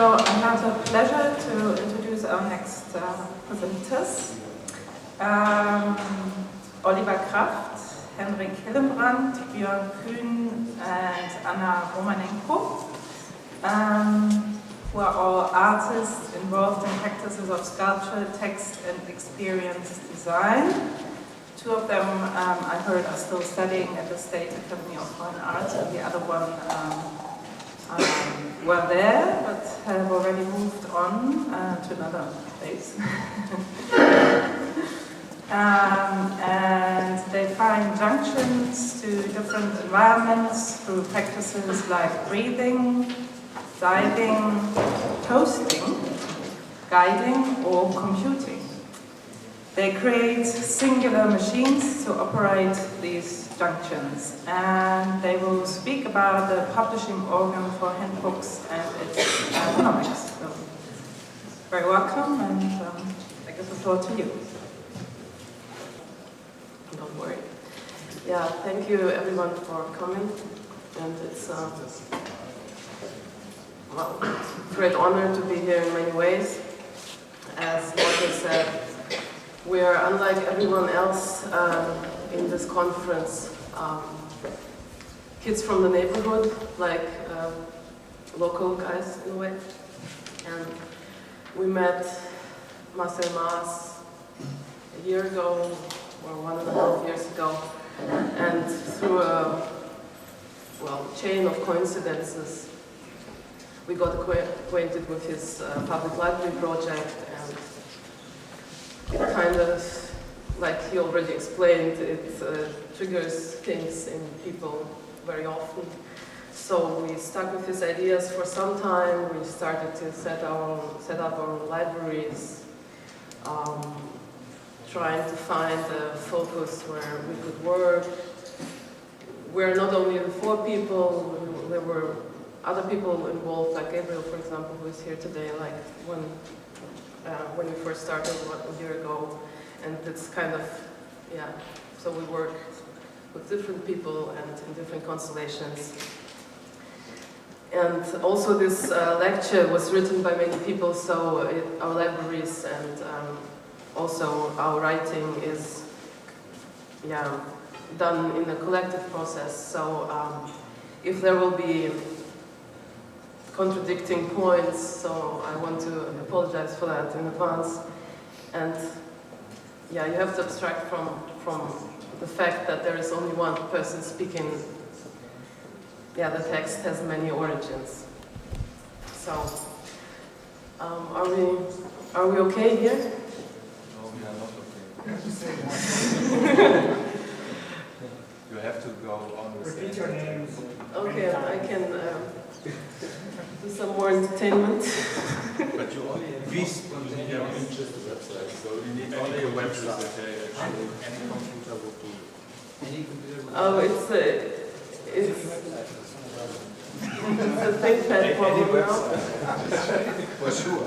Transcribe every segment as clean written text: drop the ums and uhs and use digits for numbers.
So I have the pleasure to introduce our next presenters. Oliver Kraft, Henrik Hillenbrand, Björn Kühn and Anna Romanenko, who are all artists involved in practices of sculpture, text and experience design. Two of them, I heard, are still studying at the State Academy of Fine Arts, and the other one were there, but have already moved on to another place. And they find junctions to different environments through practices like breathing, diving, toasting, guiding, or computing. They create singular machines to operate these junctions, and they will speak about the publishing organ for handbooks and its economics. So, very welcome, and I give the floor to you. Don't worry. Yeah, thank you everyone for coming, and it's well, a great honor to be here in many ways. As Marcell said, we are unlike everyone else in this conference. Kids from the neighborhood, like local guys in a way. And we met Marcell a year ago, or 1.5 years ago, and through a chain of coincidences, we got acquainted with his public library project, and it kind of, like he already explained, it triggers things in people very often. So we stuck with his ideas for some time. We started to set up our own libraries, trying to find a focus where we could work. We're not only the 4 people, there were other people involved, like Gabriel, for example, who is here today, like when we first started a year ago. And it's kind of, yeah, so we work with different people and in different constellations. And also this lecture was written by many people, so our libraries and also our writing is done in a collective process. So if there will be contradicting points, so I want to apologize for that in advance. And yeah, you have to abstract from the fact that there is only one person speaking. Yeah, the text has many origins. So, are we okay here? No, we are not okay. You have to go on with repeat your names. Okay, I can do some more entertainment. But you only have just a website, so you need only a website. Any computer will do. Any computer will do. Oh, it's a ThinkPad problem now. For sure.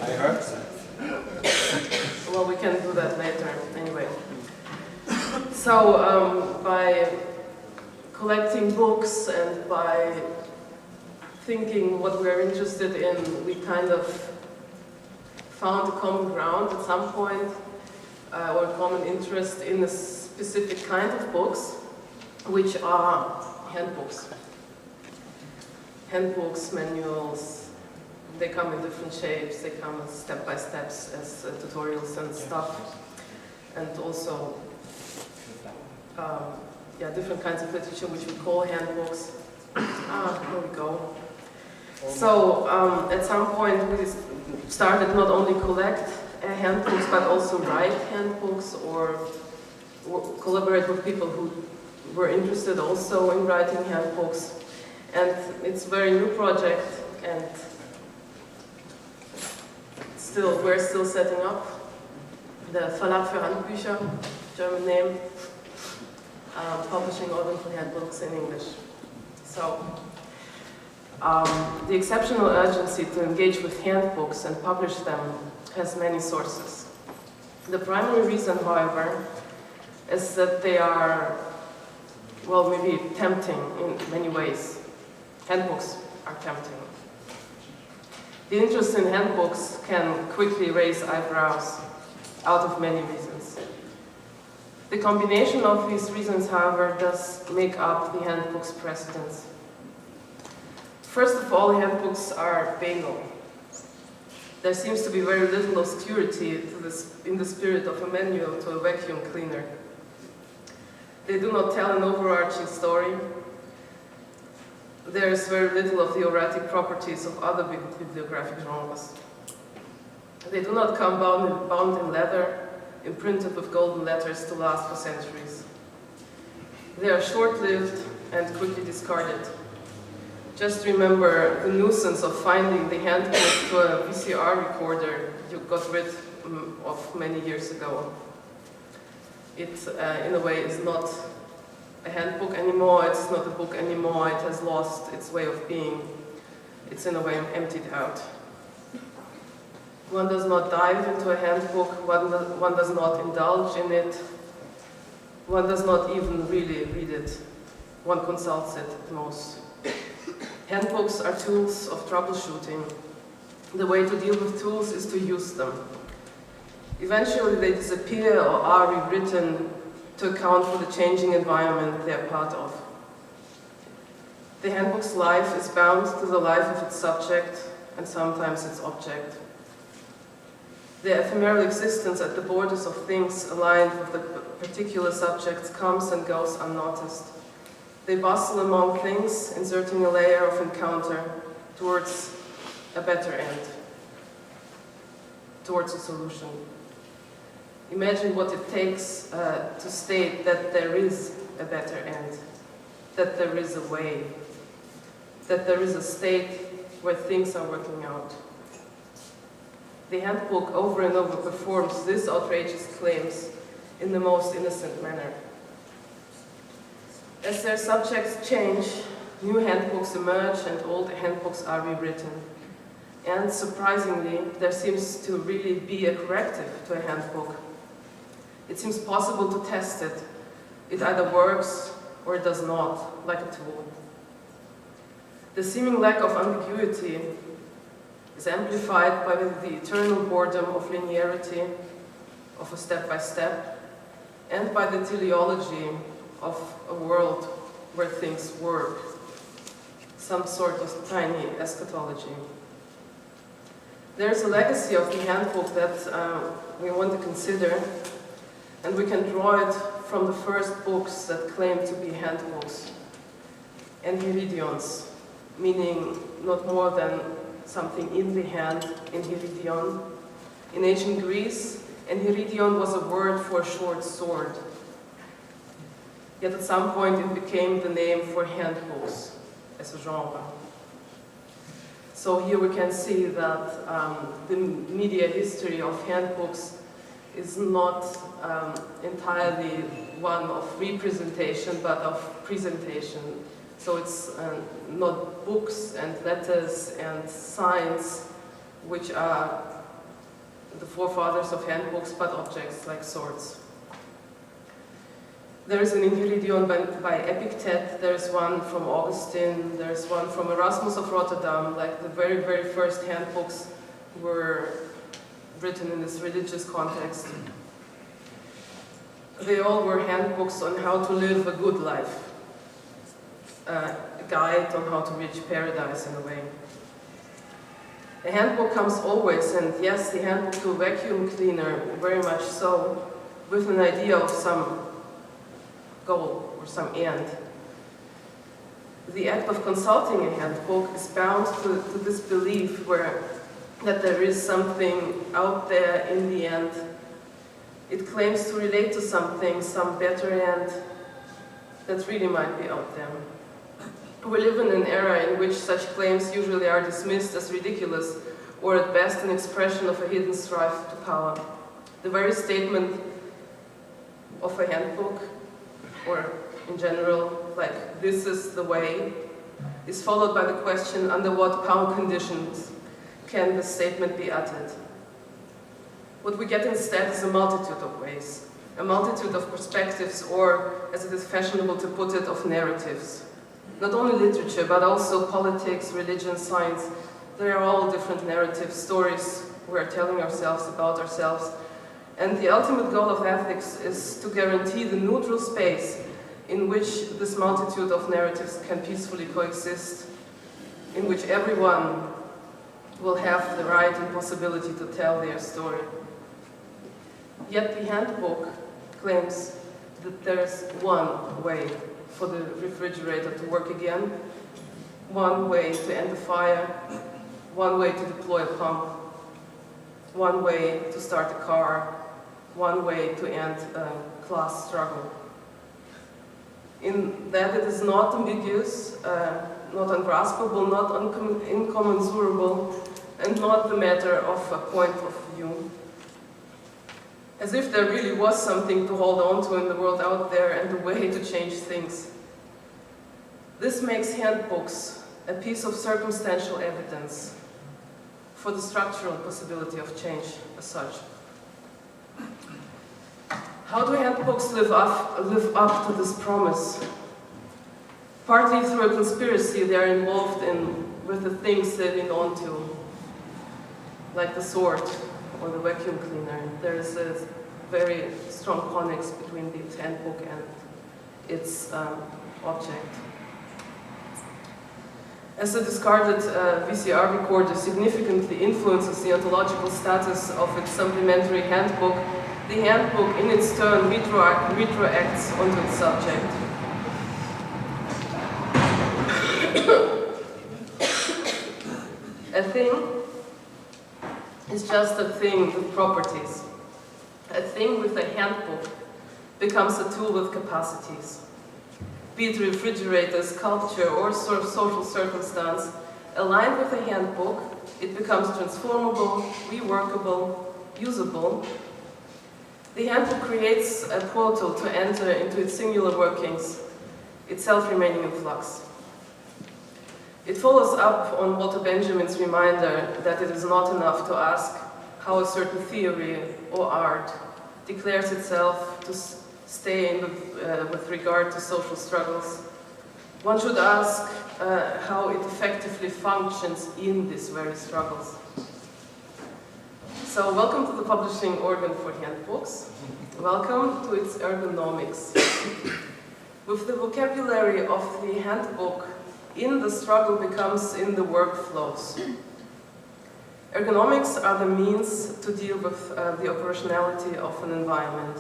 I heard that. Well, we can do that later, anyway. So, by collecting books and by thinking what we're interested in, we kind of found a common ground at some point, or a common interest in a specific kind of books, which are handbooks. Handbooks, manuals, they come in different shapes, they come as step-by-steps, as tutorials and stuff, and also different kinds of literature which we call handbooks. Here we go. So at some point we started not only collect handbooks but also write handbooks or collaborate with people who were interested also in writing handbooks. And it's a very new project, and we're still setting up. The Verlag für Handbücher, German name, publishing organ for handbooks in English. So, the exceptional urgency to engage with handbooks and publish them has many sources. The primary reason, however, is that they are, well, maybe tempting in many ways. Handbooks are tempting. The interest in handbooks can quickly raise eyebrows out of many reasons. The combination of these reasons, however, does make up the handbook's precedence. First of all, handbooks are banal. There seems to be very little austerity in the spirit of a manual to a vacuum cleaner. They do not tell an overarching story. There is very little of the erratic properties of other bibliographic genres. They do not come bound in leather, imprinted with golden letters to last for centuries. They are short-lived and quickly discarded. Just remember the nuisance of finding the handbook to a VCR recorder you got rid of many years ago. It, in a way, is not a handbook anymore, it's not a book anymore, it has lost its way of being. It's in a way emptied out. One does not dive into a handbook, one does not indulge in it, one does not even really read it, one consults it at most. Handbooks are tools of troubleshooting. The way to deal with tools is to use them. Eventually they disappear or are rewritten to account for the changing environment they are part of. The handbook's life is bound to the life of its subject and sometimes its object. Their ephemeral existence at the borders of things aligned with the particular subjects comes and goes unnoticed. They bustle among things, inserting a layer of encounter towards a better end, towards a solution. Imagine what it takes to state that there is a better end, that there is a way, that there is a state where things are working out. The handbook over and over performs these outrageous claims in the most innocent manner. As their subjects change, new handbooks emerge and old handbooks are rewritten. And surprisingly, there seems to really be a corrective to a handbook. It seems possible to test it. It either works or it does not, like a tool. The seeming lack of ambiguity is amplified by the eternal boredom of linearity, of a step-by-step, and by the teleology of a world where things work, some sort of tiny eschatology. There's a legacy of the handbook that we want to consider, and we can draw it from the first books that claim to be handbooks, enchiridions, meaning not more than something in the hand, enchiridion. In ancient Greece, enchiridion was a word for a short sword. Yet at some point it became the name for handbooks as a genre. So here we can see that the media history of handbooks is not entirely one of representation, but of presentation. So it's not books and letters and signs which are the forefathers of handbooks, but objects like swords. There is an enchiridion by Epictet, there is one from Augustine, there is one from Erasmus of Rotterdam, like the very, very first handbooks were written in this religious context. They all were handbooks on how to live a good life, a guide on how to reach paradise in a way. A handbook comes always, and yes, the handbook to a vacuum cleaner, very much so, with an idea of some goal or some end. The act of consulting a handbook is bound to this belief that there is something out there in the end. It claims to relate to something, some better end that really might be out there. We live in an era in which such claims usually are dismissed as ridiculous or at best an expression of a hidden strive to power. The very statement of a handbook, or in general, like, this is the way, is followed by the question, under what power conditions can this statement be uttered? What we get instead is a multitude of ways, a multitude of perspectives, or, as it is fashionable to put it, of narratives. Not only literature, but also politics, religion, science. They are all different narrative stories we are telling ourselves about ourselves. And the ultimate goal of ethics is to guarantee the neutral space in which this multitude of narratives can peacefully coexist, in which everyone will have the right and possibility to tell their story. Yet the handbook claims that there is one way for the refrigerator to work again, one way to end the fire, one way to deploy a pump, one way to start a car, one way to end a class struggle. In that it is not ambiguous, not ungraspable, not incommensurable, and not the matter of a point of view. As if there really was something to hold on to in the world out there and a way to change things. This makes handbooks a piece of circumstantial evidence for the structural possibility of change as such. How do handbooks live up to this promise? Partly through a conspiracy they are involved in with the things they lean onto, like the sword or the vacuum cleaner. There is a very strong connex between the handbook and its object. As a discarded VCR recorder significantly influences the ontological status of its supplementary handbook, the handbook in its turn retroacts onto its subject. A thing is just a thing with properties. A thing with a handbook becomes a tool with capacities. Be it refrigerator, sculpture, or social circumstance, aligned with a handbook, it becomes transformable, reworkable, usable. The handbook creates a portal to enter into its singular workings, itself remaining in flux. It follows up on Walter Benjamin's reminder that it is not enough to ask how a certain theory or art declares itself to stay in with regard to social struggles. One should ask how it effectively functions in these very struggles. So welcome to the publishing organ for handbooks. Welcome to its ergonomics. With the vocabulary of the handbook, in the struggle becomes in the workflows. Ergonomics are the means to deal with the operationality of an environment.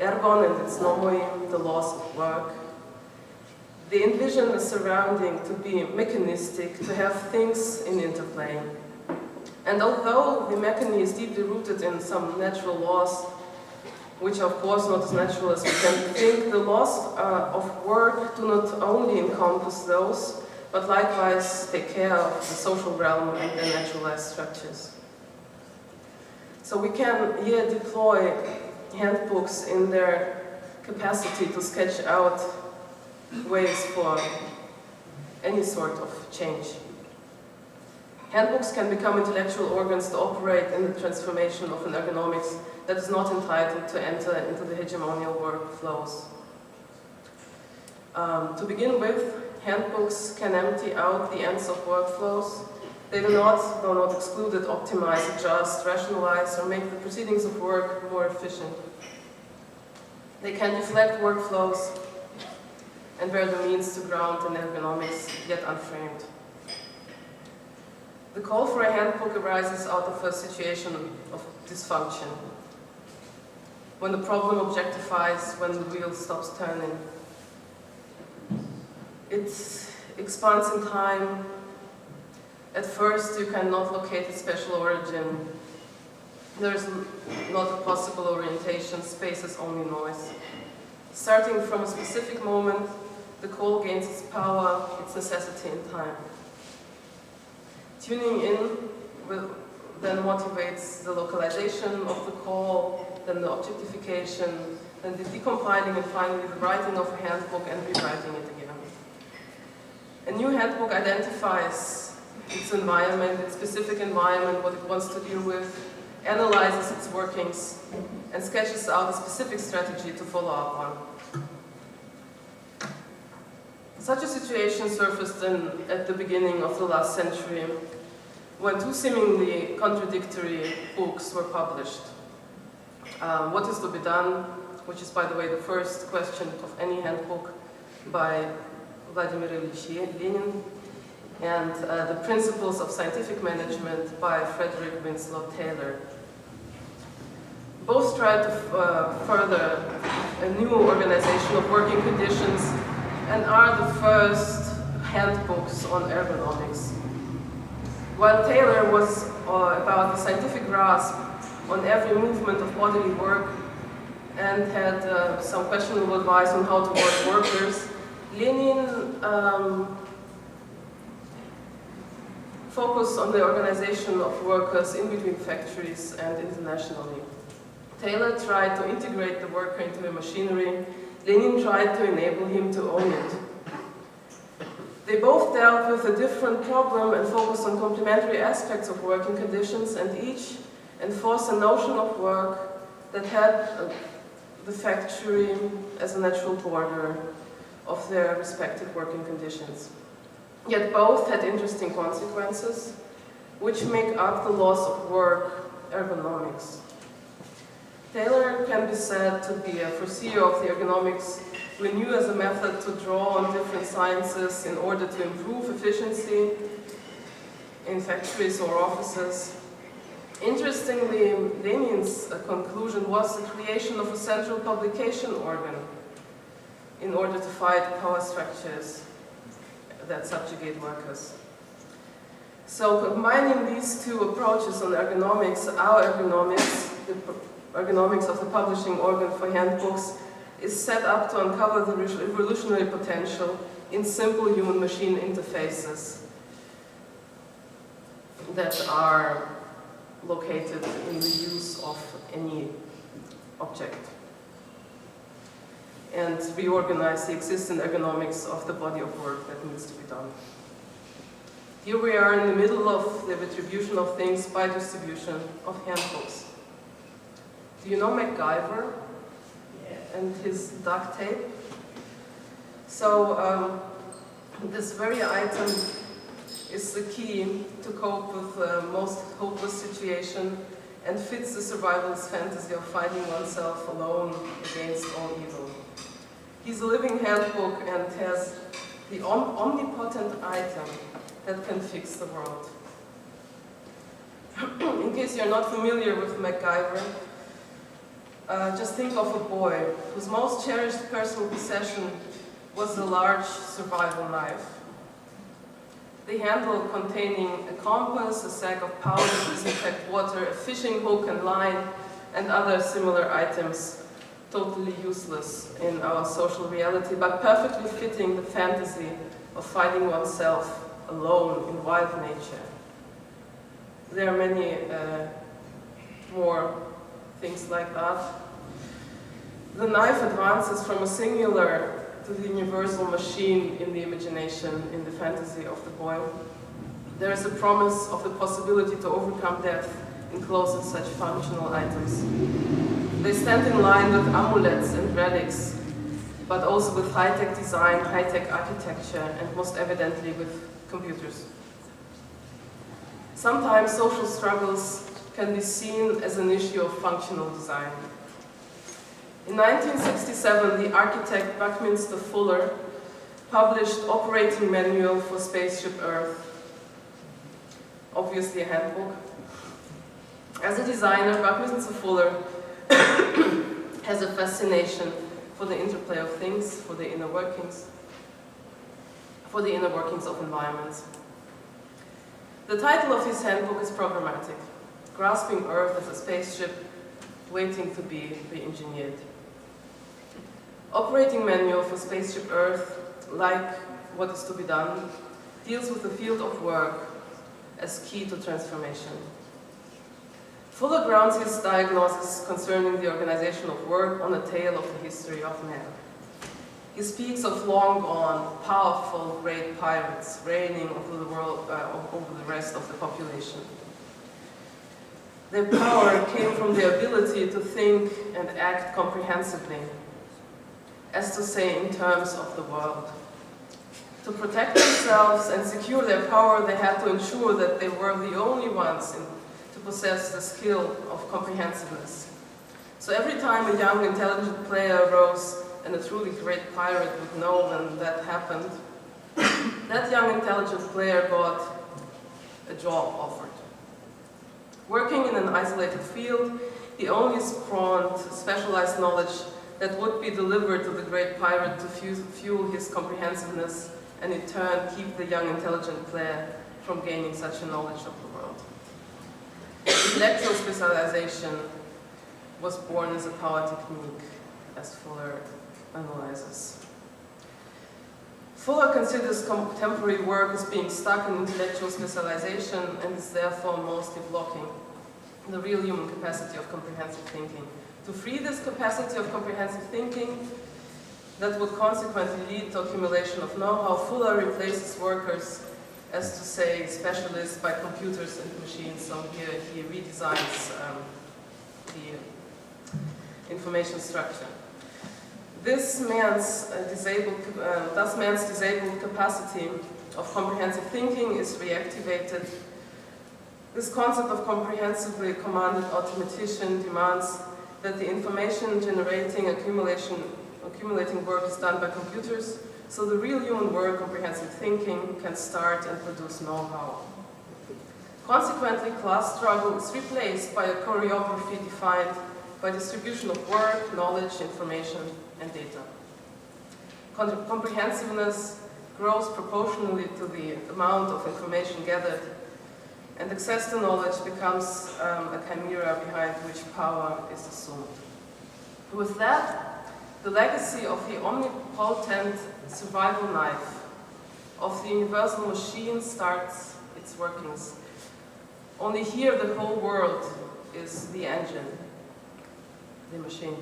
Ergon and its nomoi, the laws of work. They envision a surrounding to be mechanistic, to have things in interplay. And although the mechanism is deeply rooted in some natural laws, which are of course not as natural as we can think, the laws of work do not only encompass those, but likewise take care of the social realm and their naturalized structures. So we can here deploy handbooks in their capacity to sketch out ways for any sort of change. Handbooks can become intellectual organs to operate in the transformation of an ergonomics that is not entitled to enter into the hegemonial workflows. To begin with, handbooks can empty out the ends of workflows. They do not, though not excluded, optimize, adjust, rationalize, or make the proceedings of work more efficient. They can deflect workflows and bear the means to ground in ergonomics, yet unframed. The call for a handbook arises out of a situation of dysfunction. When the problem objectifies, when the wheel stops turning. It expands in time. At first, you cannot locate its special origin. There is not a possible orientation, space is only noise. Starting from a specific moment, the call gains its power, its necessity in time. Tuning in then motivates the localization of the call, then the objectification, then the decompiling, and finally the writing of a handbook and rewriting it again. A new handbook identifies its environment, its specific environment, what it wants to deal with, analyzes its workings, and sketches out a specific strategy to follow up on. Such a situation surfaced at the beginning of the last century when two seemingly contradictory books were published. What is to be done, which is, by the way, the first question of any handbook by Vladimir Ilyich Lenin, and The Principles of Scientific Management by Frederick Winslow Taylor. Both try to further a new organization of working conditions and are the first handbooks on ergonomics. While Taylor was about the scientific grasp on every movement of bodily work and had some questionable advice on how to work workers, Lenin focused on the organization of workers in between factories and internationally. Taylor tried to integrate the worker into the machinery. Lenin tried to enable him to own it. They both dealt with a different problem and focused on complementary aspects of working conditions, and each enforced a notion of work that had the factory as a natural border of their respective working conditions. Yet both had interesting consequences, which make up the laws of work, ergonomics. Taylor can be said to be a foreseer of the ergonomics we knew as a method to draw on different sciences in order to improve efficiency in factories or offices. Interestingly, Lenin's conclusion was the creation of a central publication organ in order to fight power structures that subjugate workers. So combining these two approaches on ergonomics, our ergonomics, the ergonomics of the publishing organ for handbooks, is set up to uncover the revolutionary potential in simple human-machine interfaces that are located in the use of any object, and reorganize the existing ergonomics of the body of work that needs to be done. Here we are in the middle of the retribution of things by distribution of handbooks. Do you know MacGyver and his duct tape? So this very item is the key to cope with the most hopeless situation and fits the survivalist fantasy of finding oneself alone against all evil. He's a living handbook and has the omnipotent item that can fix the world. In case you're not familiar with MacGyver, just think of a boy whose most cherished personal possession was a large survival knife. The handle containing a compass, a sack of powder to disinfect water, a fishing hook and line, and other similar items, totally useless in our social reality, but perfectly fitting the fantasy of finding oneself alone in wild nature. There are many more things like that. The knife advances from a singular to the universal machine in the imagination, in the fantasy of the boy. There is a promise of the possibility to overcome death enclosed in such functional items. They stand in line with amulets and relics, but also with high-tech design, high-tech architecture, and most evidently with computers. Sometimes social struggles can be seen as an issue of functional design. In 1967, the architect Buckminster Fuller published Operating Manual for Spaceship Earth, obviously a handbook. As a designer, Buckminster Fuller has a fascination for the interplay of things, for the inner workings of environments. The title of his handbook is programmatic, Grasping Earth as a Spaceship Waiting to be Re-Engineered. Operating Manual for Spaceship Earth, like What is to be Done, deals with the field of work as key to transformation. Fuller grounds his diagnosis concerning the organization of work on a tale of the history of man. He speaks of long-gone, powerful, great pirates reigning over the world, over the rest of the population. Their power came from their ability to think and act comprehensively, as to say, in terms of the world. To protect themselves and secure their power, they had to ensure that they were the only ones to possess the skill of comprehensiveness. So every time a young, intelligent player rose, and a truly great pirate would know when that happened, that young, intelligent player got a job offered. Working in an isolated field, he only spawned specialized knowledge that would be delivered to the great pirate to fuel his comprehensiveness and in turn keep the young, intelligent player from gaining such a knowledge of the world. Intellectual specialization was born as a power technique, as Fuller analyzes. Fuller considers contemporary work as being stuck in intellectual specialization and is therefore mostly blocking the real human capacity of comprehensive thinking. To free this capacity of comprehensive thinking, that would consequently lead to accumulation of know-how, Fuller replaces workers, as to say, specialists by computers and machines. So here he redesigns the information structure. Thus man's disabled capacity of comprehensive thinking is reactivated. This concept of comprehensively commanded automatician demands that the information generating accumulating work is done by computers, so the real human work, comprehensive thinking, can start and produce know-how. Consequently, class struggle is replaced by a choreography defined by distribution of work, knowledge, information, and data. Comprehensiveness grows proportionally to the amount of information gathered, and access to knowledge becomes a chimera behind which power is assumed. With that, the legacy of the omnipotent survival knife of the universal machine starts its workings. Only here the whole world is the engine, the machine.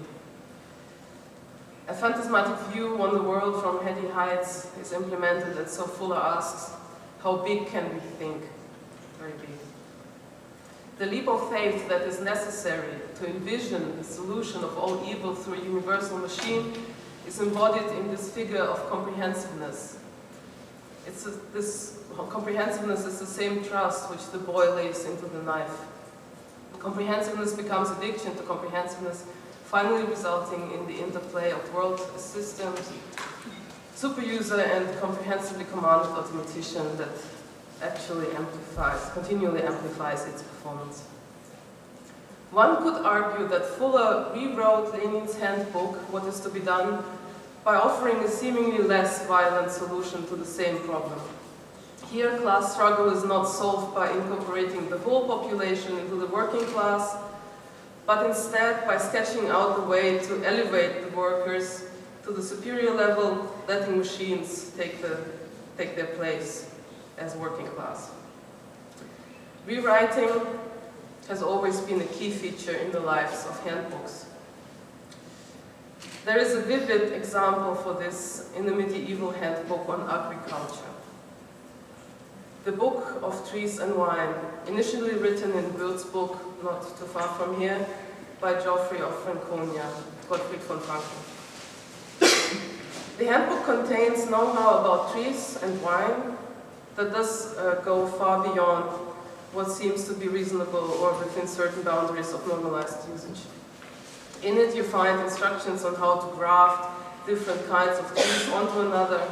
A phantasmatic view on the world from heady heights is implemented, and so Fuller asks, how big can we think? Very big. The leap of faith that is necessary to envision the solution of all evil through a universal machine is embodied in this figure of comprehensiveness. This comprehensiveness is the same trust which the boy lays into the knife. Comprehensiveness becomes addiction to comprehensiveness, finally resulting in the interplay of world systems, superuser, and comprehensively commanded automatician that actually continually amplifies its performance. One could argue that Fuller rewrote Lenin's handbook, What is to be Done, by offering a seemingly less violent solution to the same problem. Here, class struggle is not solved by incorporating the whole population into the working class, but instead by sketching out the way to elevate the workers to the superior level, letting machines take their place as working class. Rewriting has always been a key feature in the lives of handbooks. There is a vivid example for this in the medieval handbook on agriculture. The Book of Trees and Wine, initially written in Würzburg, not too far from here, by Geoffrey of Franconia, Gottfried von Franken. The handbook contains know-how about trees and wine that does go far beyond what seems to be reasonable or within certain boundaries of normalized usage. In it you find instructions on how to graft different kinds of trees onto another,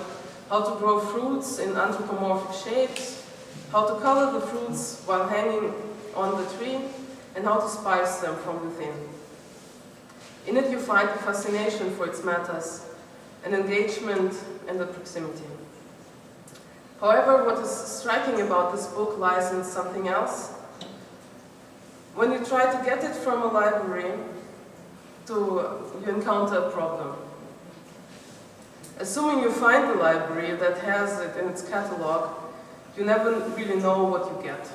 how to grow fruits in anthropomorphic shapes, how to color the fruits while hanging on the tree, and how to spice them from within. In it you find a fascination for its matters, an engagement and a proximity. However, what is striking about this book lies in something else. When you try to get it from a library, you encounter a problem. Assuming you find the library that has it in its catalog, you never really know what you get.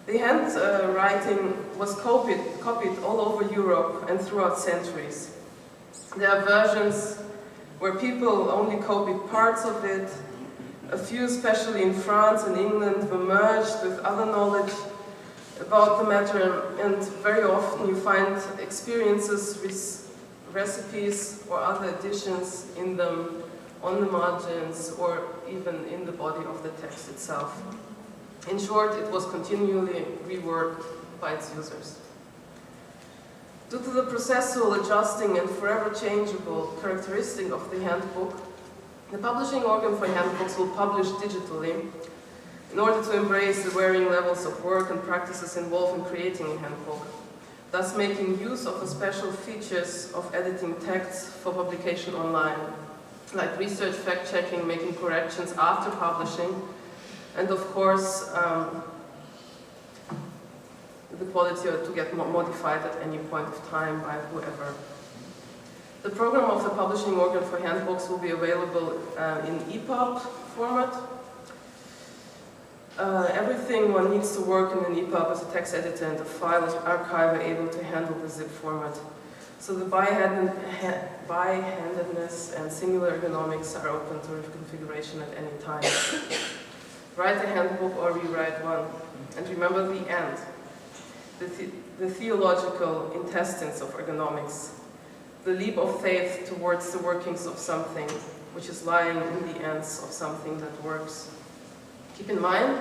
The handwriting was copied all over Europe and throughout centuries. There are versions where people only copied parts of it. A few, especially in France and England, were merged with other knowledge about the matter, and very often you find experiences with recipes or other additions in them on the margins, or even in the body of the text itself. In short, it was continually reworked by its users. Due to the processual, adjusting, and forever changeable characteristic of the handbook, the publishing organ for handbooks will publish digitally in order to embrace the varying levels of work and practices involved in creating a handbook, thus making use of the special features of editing texts for publication online, like research, fact-checking, making corrections after publishing, and of course, the quality to get modified at any point of time by whoever. The program of the publishing organ for handbooks will be available in EPUB format. Everything one needs to work in an EPUB as a text editor and a file archive are able to handle the zip format. So the by-handedness and singular ergonomics are open to reconfiguration at any time. Write a handbook or rewrite one. And remember the end, the theological intestines of ergonomics, the leap of faith towards the workings of something, which is lying in the ends of something that works. Keep in mind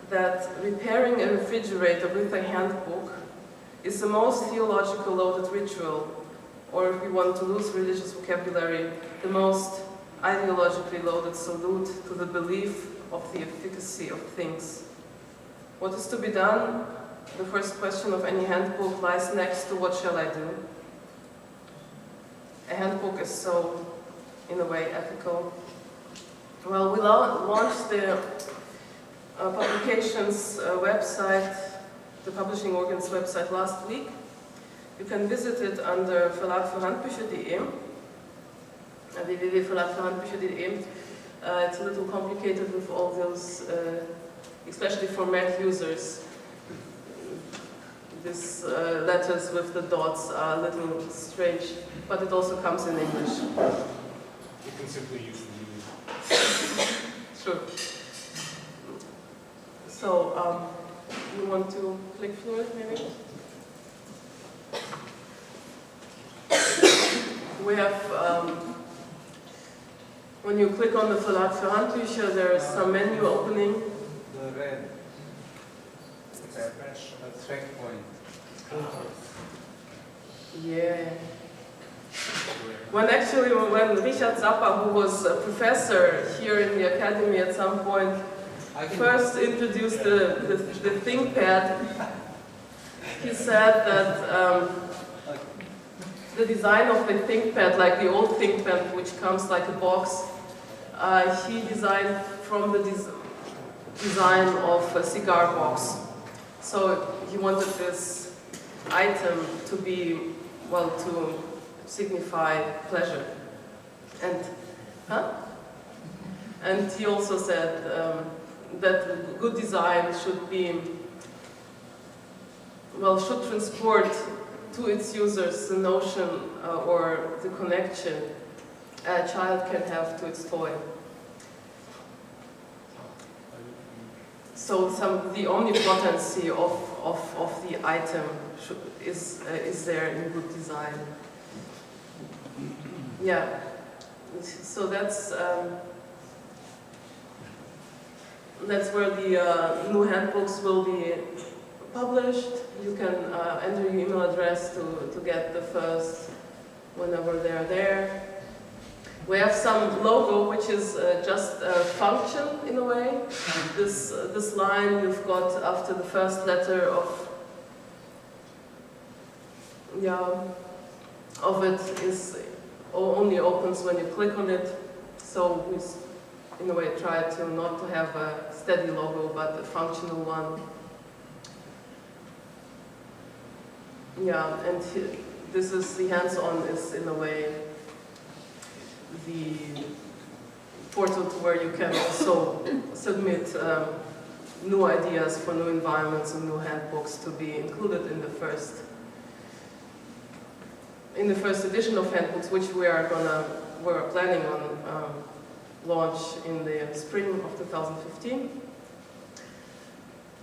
that repairing a refrigerator with a handbook is the most theological loaded ritual, or if we want to lose religious vocabulary, the most ideologically loaded salute to the belief of the efficacy of things. What is to be done? The first question of any handbook lies next to what shall I do? A handbook is so, in a way, ethical. Well, we launched the publications website, the publishing organ's website last week. You can visit it under Verlag für Handbücher.de, www.verlag-für-handbücher.de. It's a little complicated with all those, especially for Mac users. These letters with the dots are a little strange, but it also comes in English. You can simply use the Sure. So, you want to click through it, maybe? We have, when you click on the Verlag für Handbücher, there is some menu opening. The red. It's a track point. Yeah. When Richard Zappa, who was a professor here in the Academy at some point, first introduced the ThinkPad, he said that the design of the ThinkPad, like the old ThinkPad, which comes like a box, he designed from the design of a cigar box. So he wanted this item to be, well, to signify pleasure. And he also said that good design should be, well, should transport to its users the notion or the connection a child can have to its toy. So the omnipotency of the item is there in good design. Yeah, so that's where the new handbooks will be published. You can enter your email address to get the first whenever they're there. We have some logo, which is just a function in a way. This line you've got after the first letter of it is only opens when you click on it. So we, in a way, try to not to have a steady logo, but a functional one. Yeah, and this is the hands-on is in a way the portal to where you can also submit new ideas for new environments and new handbooks to be included in the first edition of handbooks, which we're planning on launch in the spring of 2015.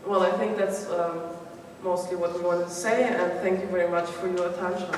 Well, I think that's mostly what we wanted to say, and thank you very much for your attention.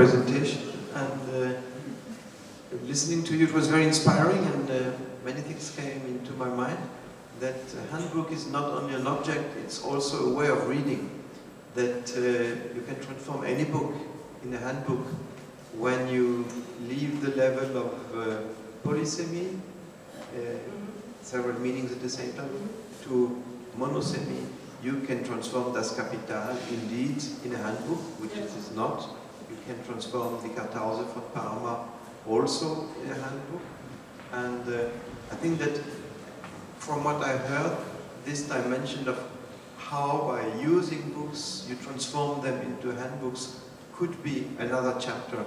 presentation, and listening to you, it was very inspiring, and many things came into my mind. That handbook is not only an object, it's also a way of reading. That you can transform any book in a handbook when you leave the level of polysemy, several meanings at the same time, to monosemy. You can transform Das Kapital indeed in a handbook, which it is not. You can transform the Kartause von Parma also in a handbook. And I think that from what I heard, this dimension of how by using books you transform them into handbooks could be another chapter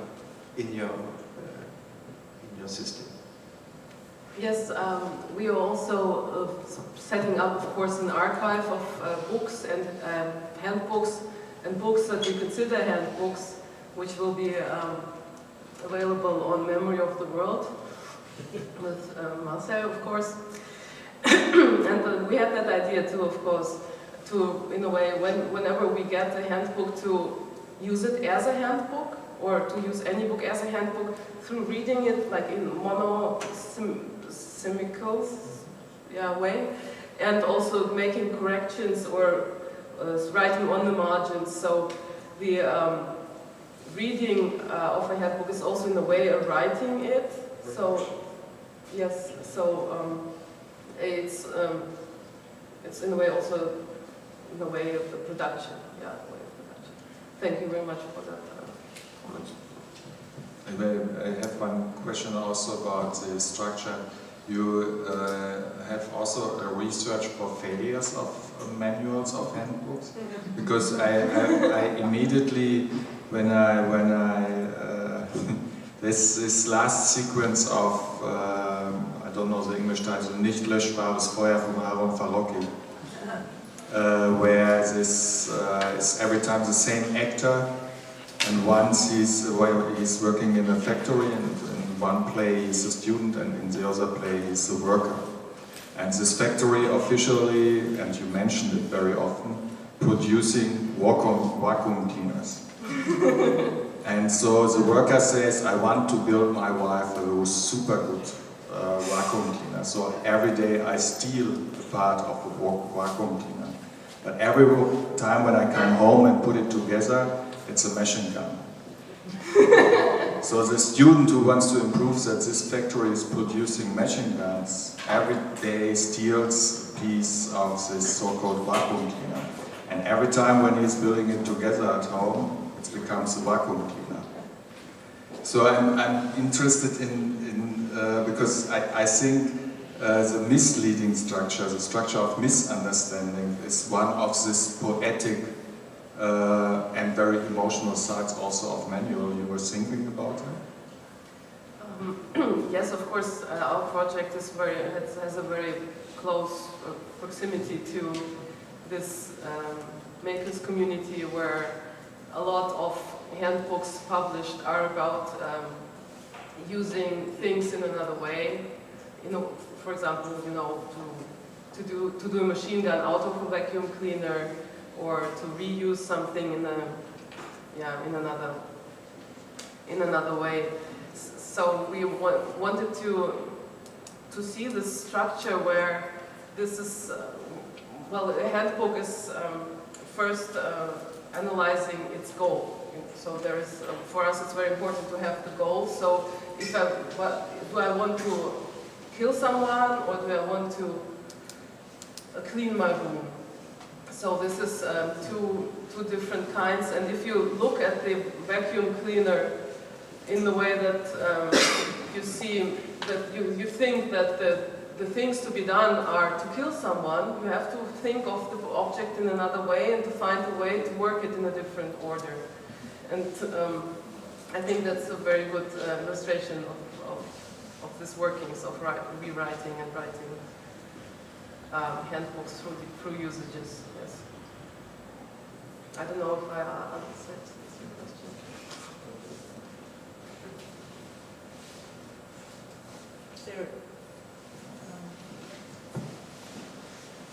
in your system. Yes, we are also setting up, of course, an archive of books and handbooks and books that we consider handbooks, which will be available on Memory of the World with Marcell, of course. And we had that idea too, of course, to, in a way, whenever we get a handbook, to use it as a handbook, or to use any book as a handbook through reading it like in monosemical way, and also making corrections or writing on the margins. So the reading of a handbook is also in a way of writing it. So yes, so it's in a way also in a way of the production. Yeah, way of production. Thank you very much for that comment. I have one question also about the structure. You have also a research for failures of manuals of handbooks, because I immediately when I this last sequence of I don't know the English title, nicht löschbares Feuer from Aaron Farocki, where this is every time the same actor, and once he's working in a factory, and in one play he's a student, and in the other play he's a worker. And this factory officially, and you mentioned it very often, producing vacuum cleaners. And so the worker says, I want to build my wife a super good vacuum cleaner. So every day I steal a part of a vacuum cleaner. But every time when I come home and put it together, it's a machine gun. So the student who wants to improve that this factory is producing machine guns, every day steals a piece of this so-called vacuum cleaner. And every time when he's building it together at home, it becomes a vacuum cleaner. So I'm interested in because I think the misleading structure, the structure of misunderstanding, is one of this poetic and very emotional sides also of manual. You were thinking about it? Yes, of course. Our project is has a very close proximity to this makers community, where a lot of handbooks published are about using things in another way. You know, for example, you know, to do a machine gun out of a vacuum cleaner, or to reuse something in another way. So we wanted to see this structure where this is well, a handbook is first analyzing its goal. So there is for us it's very important to have the goal. So if do I want to kill someone, or do I want to clean my room? So this is two different kinds, and if you look at the vacuum cleaner in the way that you see that you think that the things to be done are to kill someone, you have to think of the object in another way and to find a way to work it in a different order. And I think that's a very good illustration of this workings of rewriting and writing handbooks through usages. Yes. I don't know if I answered your question.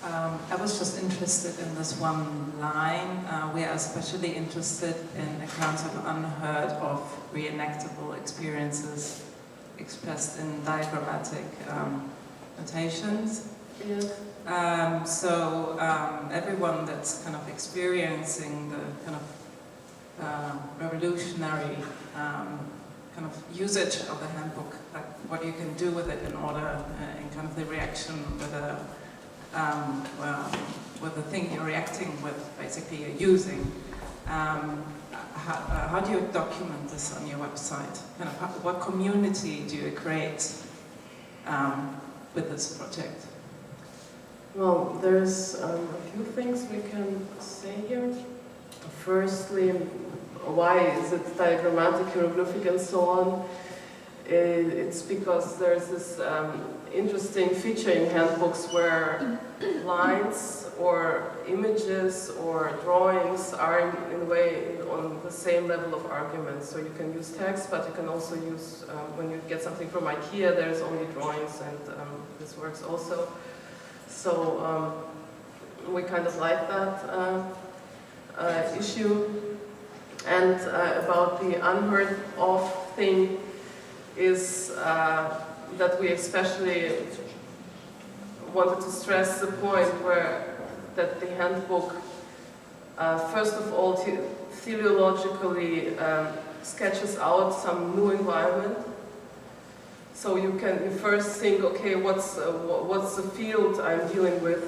I was just interested in this one line. We are especially interested in accounts of unheard of reenactable experiences expressed in diagrammatic notations. Yes. Everyone that's kind of experiencing the kind of revolutionary kind of usage of the handbook, like what you can do with it in order, in kind of the reaction with the thing you're reacting with, basically you're using. How do you document this on your website? Kind of what community do you create with this project? Well, there's a few things we can say here. Firstly, why is it diagrammatic, hieroglyphic, and so on? It's because there's this interesting feature in handbooks where lines or images or drawings are in a way on the same level of argument. So you can use text, but you can also use, when you get something from IKEA, there's only drawings, and this works also. So we kind of like that issue. And about the unheard of thing is that we especially wanted to stress the point that the handbook, first of all, teleologically sketches out some new environment. So you first think, okay, what's the field I'm dealing with,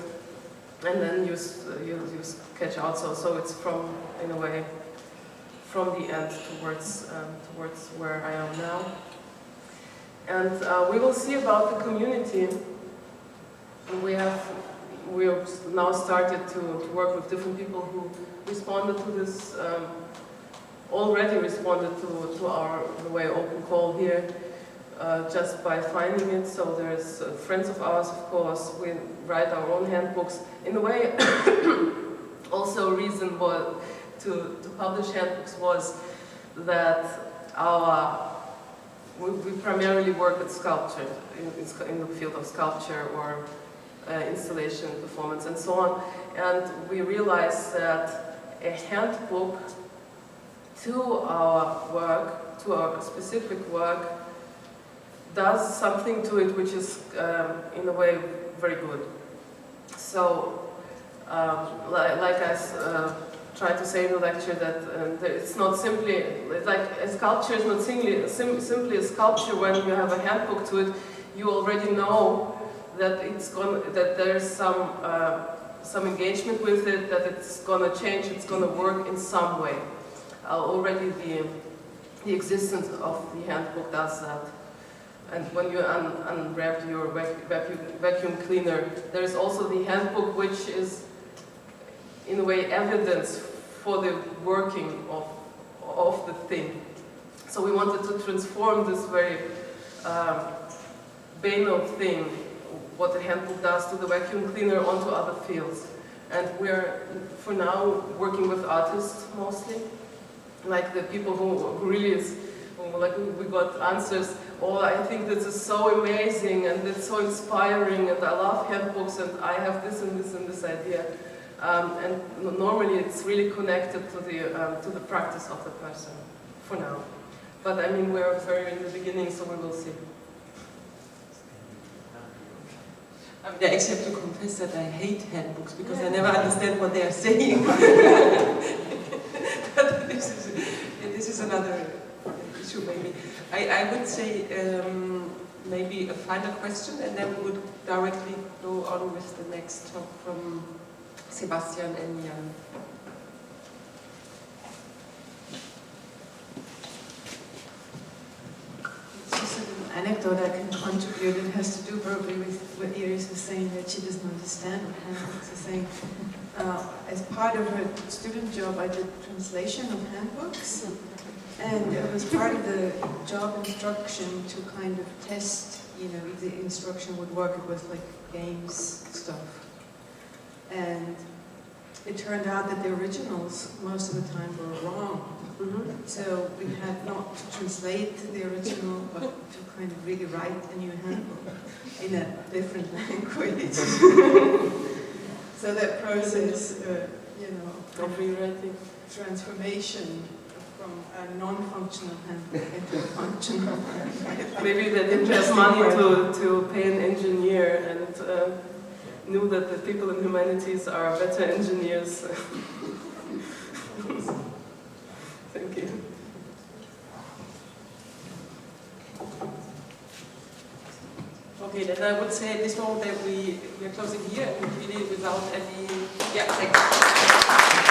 and then you sketch out. So it's from, in a way, from the end towards where I am now. And we will see about the community. We have now started to work with different people who responded to this, already responded to our, in a way, open call here, just by finding it. So there's friends of ours, of course. We write our own handbooks. In a way, also a reason to publish handbooks was that we primarily work with sculpture, in the field of sculpture or installation, performance, and so on. And we realized that a handbook to our work, to our specific work, does something to it which is, in a way, very good. So, like I tried to say in the lecture, that it's not simply, like a sculpture is not simply a sculpture. When you have a handbook to it, you already know that that there's some engagement with it, that it's gonna change, it's gonna work in some way. Already the existence of the handbook does that. And when you unwrap your vacuum cleaner, there's also the handbook, which is, in a way, evidence for the working of the thing. So we wanted to transform this very banal thing, what the handbook does to the vacuum cleaner, onto other fields. And we're, for now, working with artists mostly, like the people who really is, like we got answers, oh, I think this is so amazing and it's so inspiring and I love handbooks and I have this and this and this idea. And normally it's really connected to the practice of the person, for now. But I mean, we're very in the beginning, so we will see. I accept to confess that I hate handbooks because I never understand what they are saying. But this is another issue, maybe. I would say maybe a final question, and then we would directly go on with the next talk from Sebastian and Jan. It's just an anecdote I can contribute. It has to do probably with what Iris was saying, that she doesn't understand what handbooks are saying. As part of her student job, I did translation of handbooks. And it was part of the job instruction to kind of test, you know, if the instruction would work. It was like games stuff. And it turned out that the originals, most of the time, were wrong. Mm-hmm. So we had not to translate the original, but to kind of really write a new handbook in a different language. So that process, Of rewriting. transformation from a non-functional handbook into a functional handbook. Maybe they didn't have money to pay an engineer and knew that the people in humanities are better engineers. Thank you. Okay, then I would say at this moment that we are closing here and really without any... Yeah, thanks.